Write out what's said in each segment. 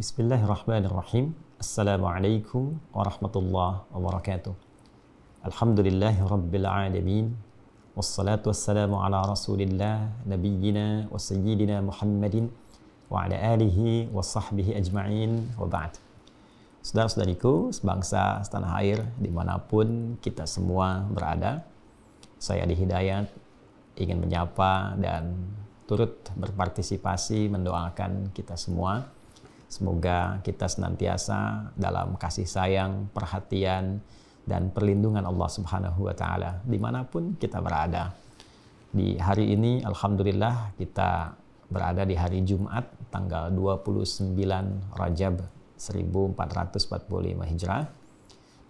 Bismillahirrahmanirrahim. Assalamualaikum warahmatullahi wabarakatuh. Alhamdulillahi rabbil alamin. Wassalatu wassalamu ala rasulillah nabiyyina wa sayyidina Muhammadin wa ala alihi wa sahbihi ajma'in wa ba'd. Saudara-saudariku sebangsa setanah air dimanapun kita semua berada, saya Adi Hidayat ingin menyapa dan turut berpartisipasi mendoakan kita semua. Semoga kita senantiasa dalam kasih sayang, perhatian, dan perlindungan Allah Subhanahu wa Ta'ala dimanapun kita berada. Di hari ini, alhamdulillah, kita berada di hari Jumat, tanggal 29 Rajab 1445 Hijrah,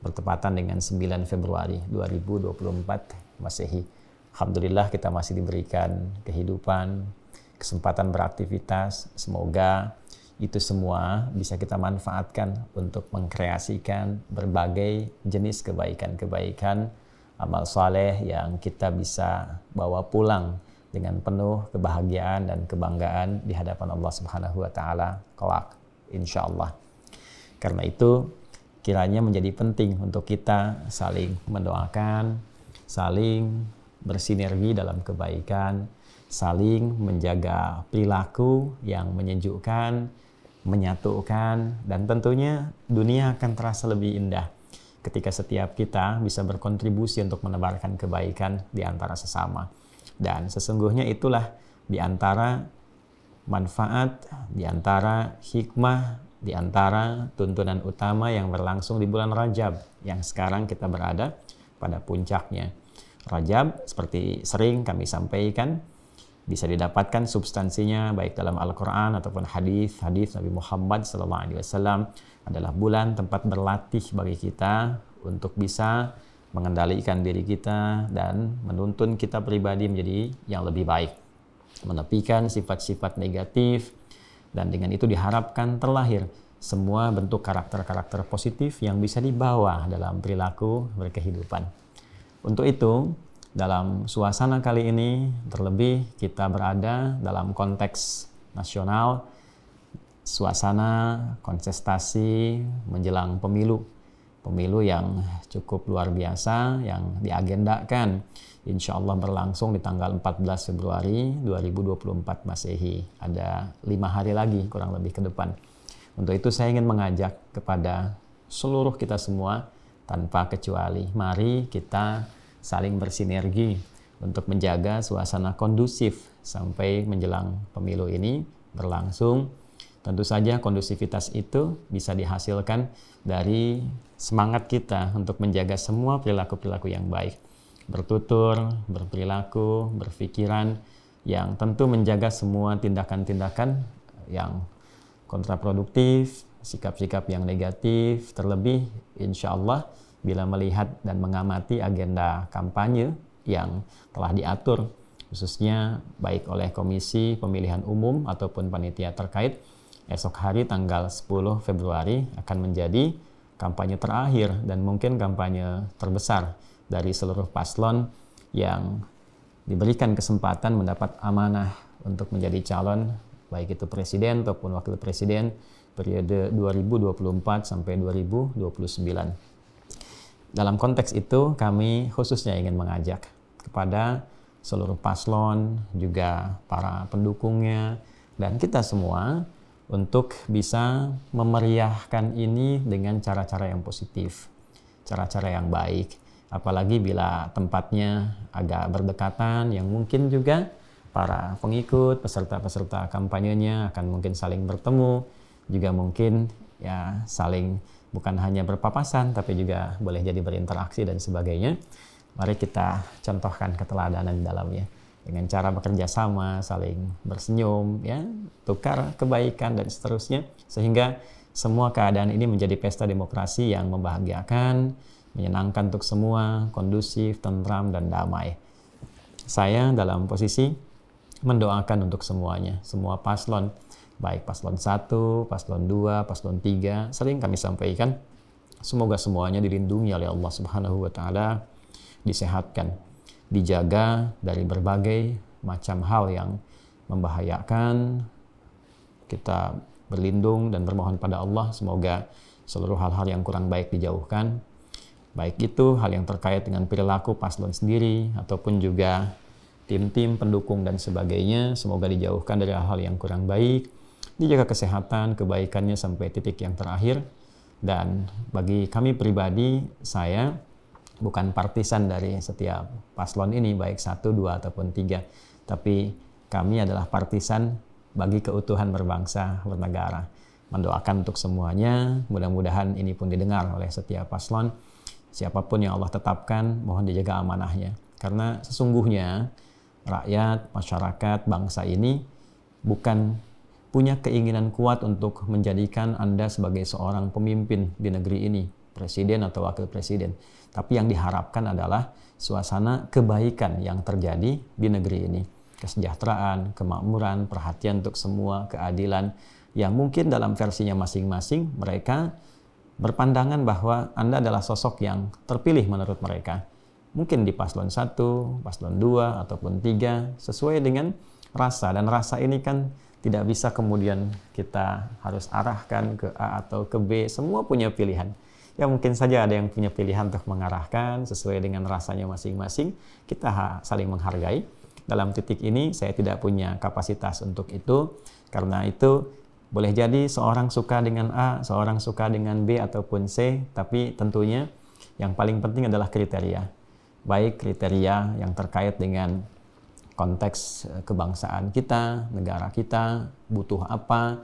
bertepatan dengan 9 Februari 2024 Masehi. Alhamdulillah, kita masih diberikan kehidupan, kesempatan beraktivitas. Semoga itu semua bisa kita manfaatkan untuk mengkreasikan berbagai jenis kebaikan-kebaikan, amal saleh yang kita bisa bawa pulang dengan penuh kebahagiaan dan kebanggaan di hadapan Allah Subhanahu wa Ta'ala kelak, insyaallah. Karena itu kiranya menjadi penting untuk kita saling mendoakan, saling bersinergi dalam kebaikan, saling menjaga perilaku yang menyejukkan, menyatukan, dan tentunya dunia akan terasa lebih indah ketika setiap kita bisa berkontribusi untuk menebarkan kebaikan di antara sesama. Dan sesungguhnya itulah di antara manfaat, di antara hikmah, di antara tuntunan utama yang berlangsung di bulan Rajab yang sekarang kita berada pada puncaknya. Rajab seperti sering kami sampaikan bisa didapatkan substansinya baik dalam Al-Quran ataupun hadis Nabi Muhammad SAW adalah bulan tempat berlatih bagi kita untuk bisa mengendalikan diri kita dan menuntun kita pribadi menjadi yang lebih baik, menepikan sifat-sifat negatif, dan dengan itu diharapkan terlahir semua bentuk karakter-karakter positif yang bisa dibawa dalam perilaku berkehidupan. Untuk itu, dalam suasana kali ini, terlebih kita berada dalam konteks nasional, suasana kontestasi menjelang pemilu yang cukup luar biasa, yang diagendakan insya Allah berlangsung di tanggal 14 Februari 2024 Masehi. Ada 5 hari lagi kurang lebih ke depan. Untuk itu saya ingin mengajak kepada seluruh kita semua tanpa kecuali, mari kita saling bersinergi untuk menjaga suasana kondusif sampai menjelang pemilu ini berlangsung. Tentu saja kondusivitas itu bisa dihasilkan dari semangat kita untuk menjaga semua perilaku-perilaku yang baik. Bertutur, berperilaku, berpikiran yang tentu menjaga semua tindakan-tindakan yang kontraproduktif, sikap-sikap yang negatif, terlebih insya Allah bila melihat dan mengamati agenda kampanye yang telah diatur khususnya baik oleh Komisi Pemilihan Umum ataupun panitia terkait, esok hari tanggal 10 Februari akan menjadi kampanye terakhir dan mungkin kampanye terbesar dari seluruh paslon yang diberikan kesempatan mendapat amanah untuk menjadi calon baik itu presiden ataupun wakil presiden periode 2024 sampai 2029. Dalam konteks itu, kami khususnya ingin mengajak kepada seluruh paslon, juga para pendukungnya, dan kita semua untuk bisa memeriahkan ini dengan cara-cara yang positif, cara-cara yang baik. Apalagi bila tempatnya agak berdekatan, yang mungkin juga para pengikut, peserta-peserta kampanyenya akan mungkin saling bertemu, juga mungkin ya saling bukan hanya berpapasan, tapi juga boleh jadi berinteraksi dan sebagainya. Mari kita contohkan keteladanan di dalamnya dengan cara bekerja sama, saling bersenyum, ya, tukar kebaikan dan seterusnya, sehingga semua keadaan ini menjadi pesta demokrasi yang membahagiakan, menyenangkan untuk semua, kondusif, tentram, dan damai. Saya dalam posisi mendoakan untuk semuanya, semua paslon, baik paslon 1, paslon 2, paslon 3, sering kami sampaikan, semoga semuanya dilindungi oleh Allah Subhanahu wa Ta'ala, disehatkan, dijaga dari berbagai macam hal yang membahayakan. Kita berlindung dan bermohon pada Allah semoga seluruh hal-hal yang kurang baik dijauhkan. Baik itu hal yang terkait dengan perilaku paslon sendiri ataupun juga tim-tim pendukung dan sebagainya, semoga dijauhkan dari hal-hal yang kurang baik, dijaga kesehatan, kebaikannya sampai titik yang terakhir. Dan bagi kami pribadi, saya bukan partisan dari setiap paslon ini, baik 1, 2, ataupun 3, tapi kami adalah partisan bagi keutuhan berbangsa, bernegara. Mendoakan untuk semuanya, mudah-mudahan ini pun didengar oleh setiap paslon. Siapapun yang Allah tetapkan, mohon dijaga amanahnya. Karena sesungguhnya rakyat, masyarakat, bangsa ini bukan punya keinginan kuat untuk menjadikan Anda sebagai seorang pemimpin di negeri ini, presiden atau wakil presiden. Tapi yang diharapkan adalah suasana kebaikan yang terjadi di negeri ini. Kesejahteraan, kemakmuran, perhatian untuk semua, keadilan, yang mungkin dalam versinya masing-masing mereka berpandangan bahwa Anda adalah sosok yang terpilih menurut mereka. Mungkin di paslon 1, paslon 2, ataupun 3, sesuai dengan rasa. Dan rasa ini kan tidak bisa kemudian kita harus arahkan ke A atau ke B. Semua punya pilihan. Ya mungkin saja ada yang punya pilihan untuk mengarahkan sesuai dengan rasanya masing-masing. Kita saling menghargai. Dalam titik ini saya tidak punya kapasitas untuk itu. Karena itu boleh jadi seorang suka dengan A, seorang suka dengan B ataupun C. Tapi tentunya yang paling penting adalah kriteria. Baik kriteria yang terkait dengan konteks kebangsaan kita, negara kita, butuh apa,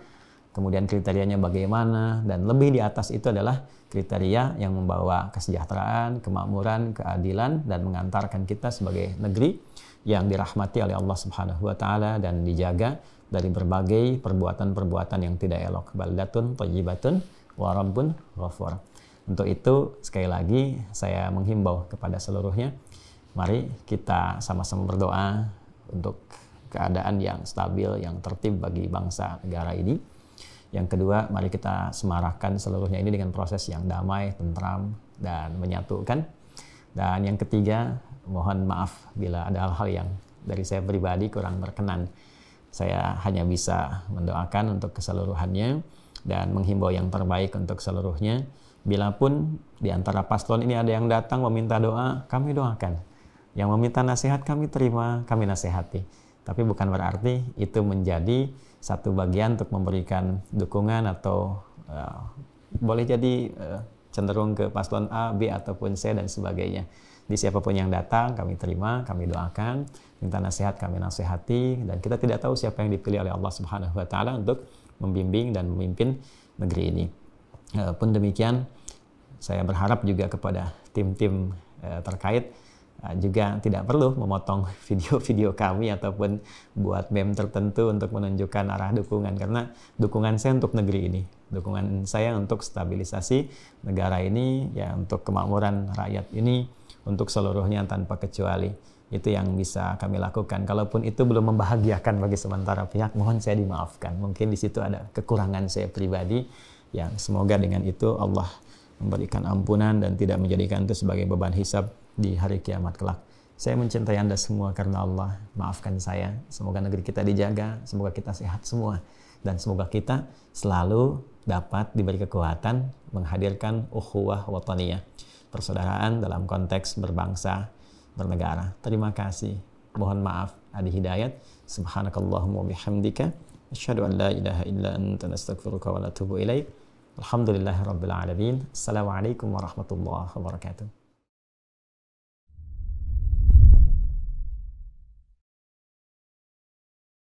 kemudian kriterianya bagaimana, dan lebih di atas itu adalah kriteria yang membawa kesejahteraan, kemakmuran, keadilan, dan mengantarkan kita sebagai negeri yang dirahmati oleh Allah Subhanahu wa Ta'ala dan dijaga dari berbagai perbuatan-perbuatan yang tidak elok. Baldatun thayyibatun wa rabbun ghafur. Untuk itu, sekali lagi saya menghimbau kepada seluruhnya, mari kita sama-sama berdoa untuk keadaan yang stabil, yang tertib bagi bangsa negara ini. Yang kedua, mari kita semarakkan seluruhnya ini dengan proses yang damai, tentram, dan menyatukan. Dan yang ketiga, mohon maaf bila ada hal-hal yang dari saya pribadi kurang berkenan. Saya hanya bisa mendoakan untuk keseluruhannya dan menghimbau yang terbaik untuk seluruhnya. Bila pun di antara paslon ini ada yang datang meminta doa, kami doakan. Yang meminta nasihat kami terima, kami nasihati. Tapi bukan berarti itu menjadi satu bagian untuk memberikan dukungan atau boleh jadi cenderung ke paslon A, B, ataupun C, dan sebagainya. Di siapapun yang datang, kami terima, kami doakan, minta nasihat, kami nasihati, dan kita tidak tahu siapa yang dipilih oleh Allah Subhanahu wa Ta'ala untuk membimbing dan memimpin negeri ini. Pun demikian, saya berharap juga kepada tim-tim terkait juga tidak perlu memotong video-video kami ataupun buat meme tertentu untuk menunjukkan arah dukungan, karena dukungan saya untuk negeri ini, dukungan saya untuk stabilisasi negara ini, ya untuk kemakmuran rakyat ini, untuk seluruhnya tanpa kecuali. Itu yang bisa kami lakukan. Kalaupun itu belum membahagiakan bagi sementara pihak, mohon saya dimaafkan. Mungkin di situ ada kekurangan saya pribadi, yang semoga dengan itu Allah memberikan ampunan dan tidak menjadikan itu sebagai beban hisab di hari kiamat kelak. Saya mencintai Anda semua karena Allah. Maafkan saya. Semoga negeri kita dijaga, semoga kita sehat semua, dan semoga kita selalu dapat diberi kekuatan menghadirkan ukhuwah wataniyah, persaudaraan dalam konteks berbangsa, bernegara. Terima kasih. Mohon maaf Adi Hidayat. Subhanakallahumma bihamdika asyhadu an la ilaha illa anta nastaghfiruka wa natubu ilaik. Alhamdulillahirabbil alamin. Assalamualaikum warahmatullahi wabarakatuh.